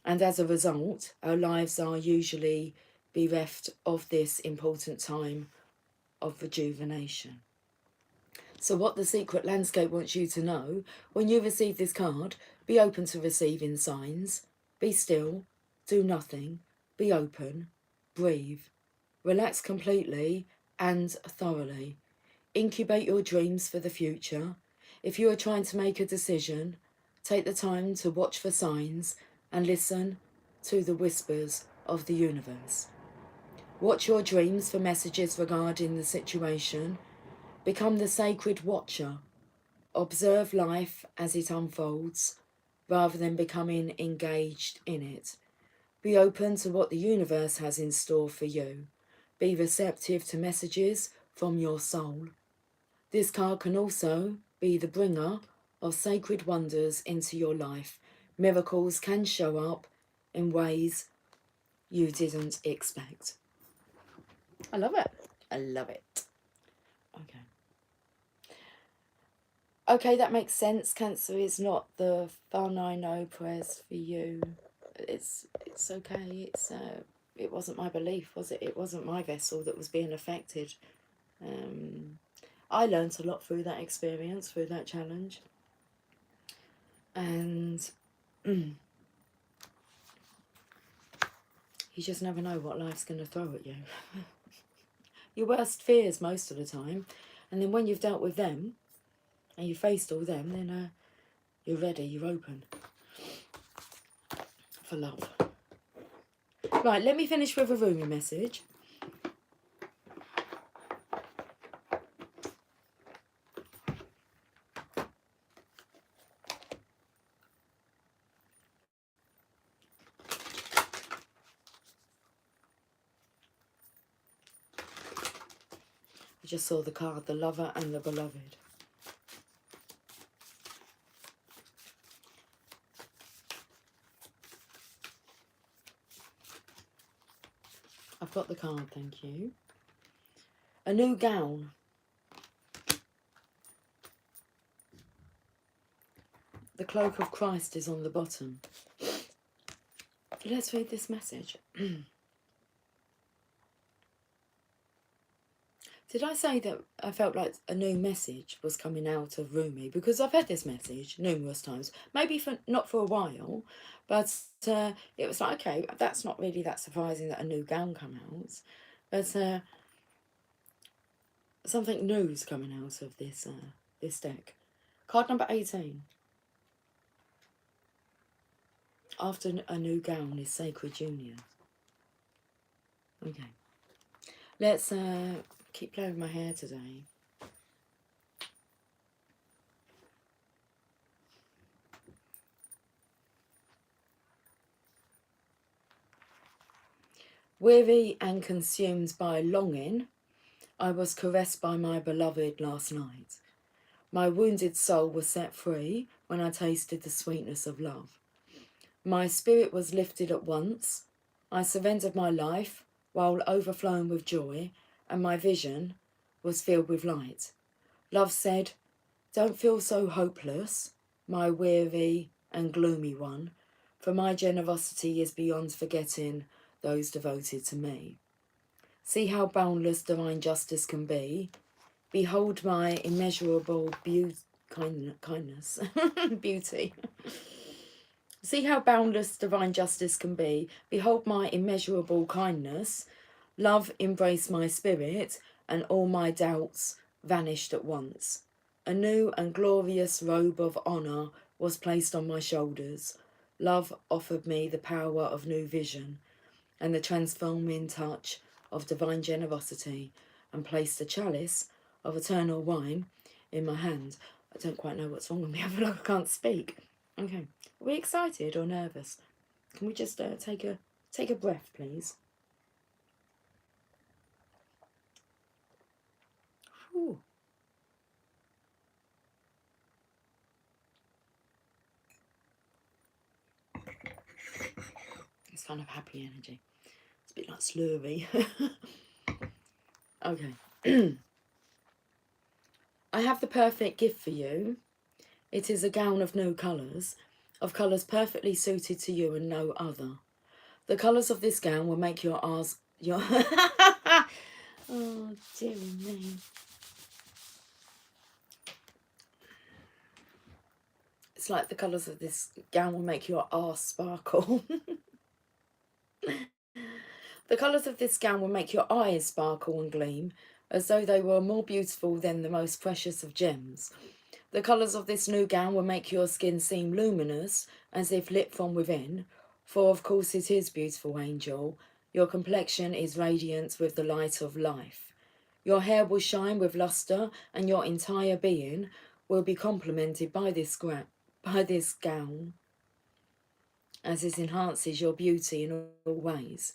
and as a result, our lives are usually bereft of this important time of rejuvenation. So what the secret landscape wants you to know, when you receive this card, be open to receiving signs, be still, do nothing, be open, breathe, relax completely and thoroughly. Incubate your dreams for the future. If you are trying to make a decision, take the time to watch for signs and listen to the whispers of the universe. Watch your dreams for messages regarding the situation. Become the sacred watcher. Observe life as it unfolds, rather than becoming engaged in it. Be open to what the universe has in store for you. Be receptive to messages from your soul. This card can also be the bringer of sacred wonders into your life. Miracles can show up in ways you didn't expect. I love it. I love it. Okay. Okay, that makes sense. Cancer is not the fun I know prayers for you. It's okay. It wasn't my belief, was it? It wasn't my vessel that was being affected. I learnt a lot through that experience, through that challenge. And you just never know what life's going to throw at you. Your worst fears most of the time. And then when you've dealt with them, and you faced all them, then you're ready, you're open for love. Right, let me finish with a Rumi message. I just saw the card, the lover and the beloved. I've got the card, thank you. A new gown. The cloak of Christ is on the bottom. Let's read this message. Did I say that I felt like a new message was coming out of Rumi? Because I've had this message numerous times, maybe not for a while, but it was like, okay, that's not really that surprising that a new gown come out, but something new is coming out of this this deck. Card number 18. After a new gown is sacred union. Okay. Let's keep playing with my hair today. Weary and consumed by longing, I was caressed by my beloved last night. My wounded soul was set free when I tasted the sweetness of love. My spirit was lifted at once. I surrendered my life while overflowing with joy, and my vision was filled with light. Love said, "Don't feel so hopeless, my weary and gloomy one, for my generosity is beyond forgetting those devoted to me. See how boundless divine justice can be. Behold my immeasurable kindness, beauty. See how boundless divine justice can be. Behold my immeasurable kindness. Love embraced my spirit, and all my doubts vanished at once. A new and glorious robe of honour was placed on my shoulders. Love offered me the power of new vision and the transforming touch of divine generosity, and placed a chalice of eternal wine in my hand. I don't quite know what's wrong with me. I feel like I can't speak. Okay. Are we excited or nervous? Can we just take a breath, please? Whew. kind of happy energy. It's a bit like slurry. Okay. I have the perfect gift for you. It is a gown of no colours, of colours perfectly suited to you and no other. The colours of this gown will make your oh, dear me. It's like the colours of this gown will make your arse sparkle. The colours of this gown will make your eyes sparkle and gleam, as though they were more beautiful than the most precious of gems. The colours of this new gown will make your skin seem luminous, as if lit from within, for of course it is beautiful, angel. Your complexion is radiant with the light of life. Your hair will shine with lustre, and your entire being will be complemented by this gown, as it enhances your beauty in all ways.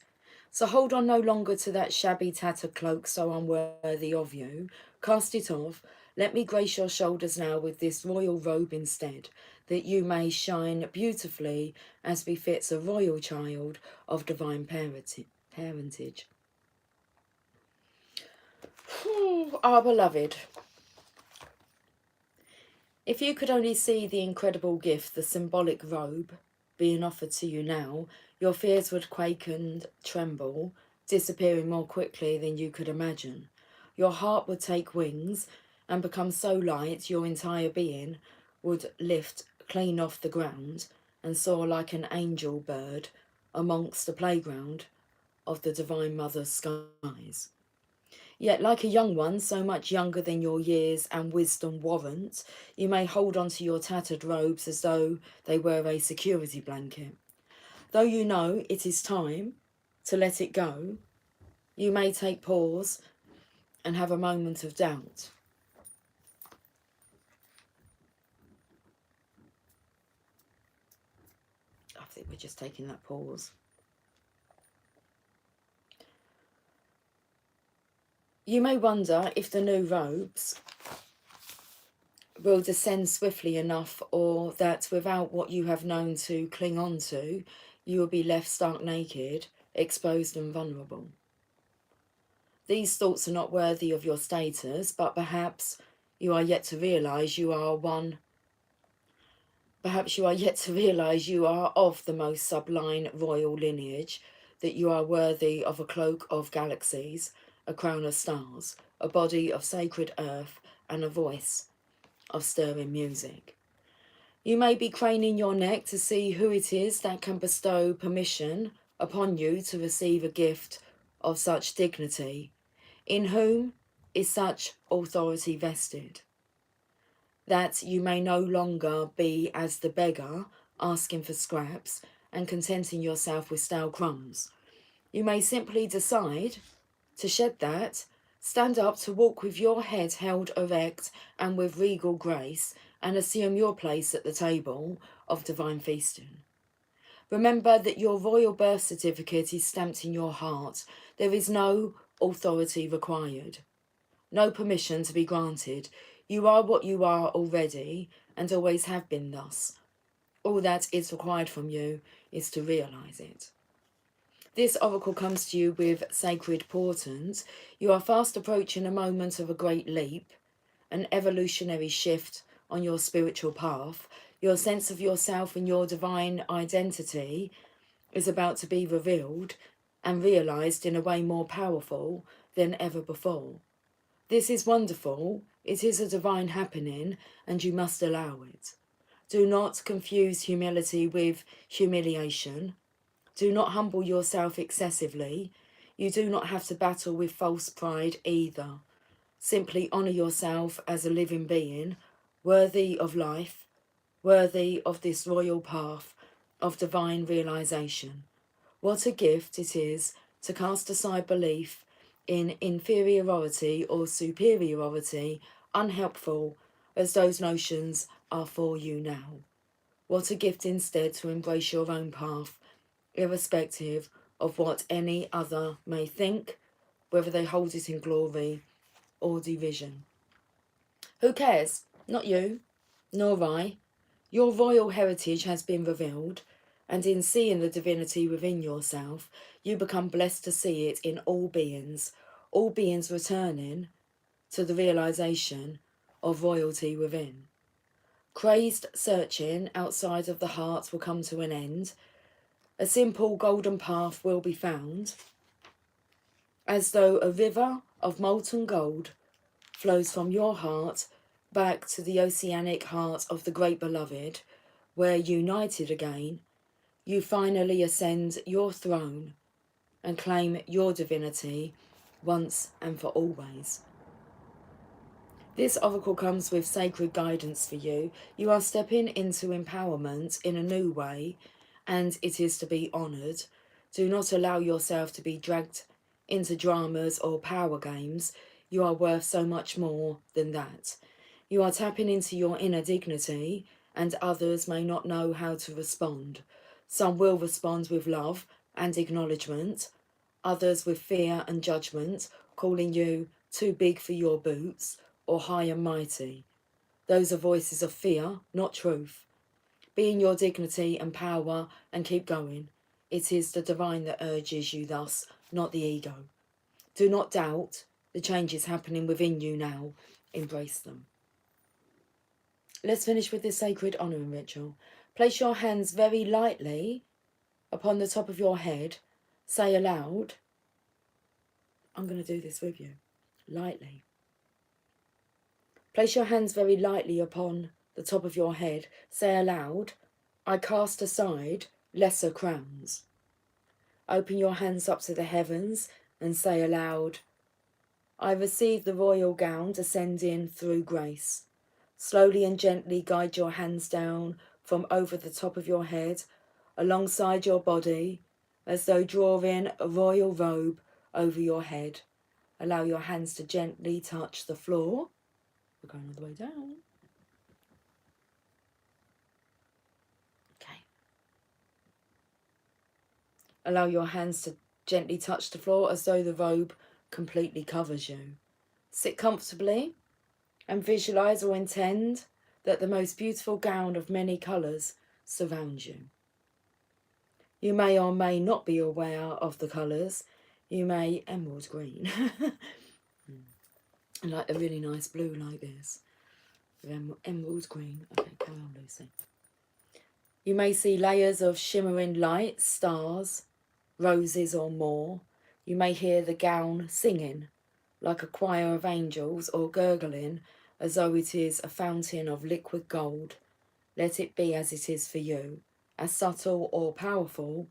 So hold on no longer to that shabby tattered cloak so unworthy of you. Cast it off. Let me grace your shoulders now with this royal robe instead, that you may shine beautifully as befits a royal child of divine parentage. Our beloved, if you could only see the incredible gift, the symbolic robe being offered to you now, your fears would quake and tremble, disappearing more quickly than you could imagine. Your heart would take wings and become so light your entire being would lift clean off the ground and soar like an angel bird amongst the playground of the Divine Mother's skies. Yet, like a young one, so much younger than your years and wisdom warrant, you may hold on to your tattered robes as though they were a security blanket. Though you know it is time to let it go, you may take pause and have a moment of doubt. I think we're just taking that pause. You may wonder if the new robes will descend swiftly enough, or that without what you have known to cling on to, you will be left stark naked, exposed and vulnerable. These thoughts are not worthy of your status, but perhaps you are yet to realise you are one. Perhaps you are yet to realise you are of the most sublime royal lineage, that you are worthy of a cloak of galaxies, a crown of stars, a body of sacred earth, and a voice of stirring music. You may be craning your neck to see who it is that can bestow permission upon you to receive a gift of such dignity, in whom is such authority vested, that you may no longer be as the beggar asking for scraps and contenting yourself with stale crumbs. You may simply decide to shed that, stand up to walk with your head held erect and with regal grace, and assume your place at the table of divine feasting. Remember that your royal birth certificate is stamped in your heart. There is no authority required, no permission to be granted. You are what you are already, and always have been thus. All that is required from you is to realise it. This oracle comes to you with sacred portent. You are fast approaching a moment of a great leap, an evolutionary shift on your spiritual path. Your sense of yourself and your divine identity is about to be revealed and realised in a way more powerful than ever before. This is wonderful. It is a divine happening, and you must allow it. Do not confuse humility with humiliation. Do not humble yourself excessively. You do not have to battle with false pride either. Simply honour yourself as a living being, worthy of life, worthy of this royal path of divine realisation. What a gift it is to cast aside belief in inferiority or superiority, unhelpful as those notions are for you now. What a gift instead to embrace your own path, irrespective of what any other may think, whether they hold it in glory or derision. Who cares? Not you, nor I. Your royal heritage has been revealed, And in seeing the divinity within yourself, you become blessed to see it in all beings returning to the realization of royalty within. Crazed searching outside of the heart will come to an end. A simple golden path will be found, as though a river of molten gold flows from your heart back to the oceanic heart of the great beloved, where, united again, you finally ascend your throne and claim your divinity once and for always. This oracle comes with sacred guidance for you. You are stepping into empowerment in a new way, and it is to be honoured. Do not allow yourself to be dragged into dramas or power games. You are worth so much more than that. You are tapping into your inner dignity, and others may not know how to respond. Some will respond with love and acknowledgement, others with fear and judgment, calling you too big for your boots or high and mighty. Those are voices of fear, not truth. Be in your dignity and power and keep going. It is the divine that urges you thus, not the ego. Do not doubt the changes happening within you now. Embrace them. Let's finish with this sacred honouring ritual. Place your hands very lightly upon the top of your head. Say aloud, I'm going to do this with you, lightly. Place your hands very lightly upon the top of your head. Say aloud, I cast aside lesser crowns. Open your hands up to the heavens and say aloud, I receive the royal gown descending through grace. Slowly and gently guide your hands down from over the top of your head, alongside your body, as though drawing a royal robe over your head. Allow your hands to gently touch the floor. We're going all the way down. Okay. Allow your hands to gently touch the floor as though the robe completely covers you. Sit comfortably and visualize or intend that the most beautiful gown of many colours surrounds you. You may or may not be aware of the colours. You may emerald green. Like a really nice blue like this. Emerald green. Okay, carry on, Lucy. You may see layers of shimmering lights, stars, roses or more. You may hear the gown singing like a choir of angels or gurgling as though it is a fountain of liquid gold. Let it be as it is for you, as subtle or powerful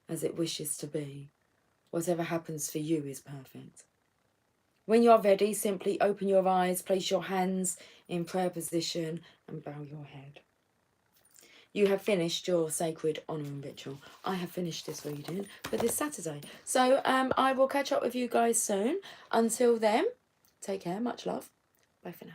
as it wishes to be. Whatever happens for you is perfect. When you are ready, simply open your eyes, place your hands in prayer position and bow your head. You have finished your sacred honouring ritual. I have finished this reading for this Saturday. So I will catch up with you guys soon. Until then, take care. Much love. Bye for now.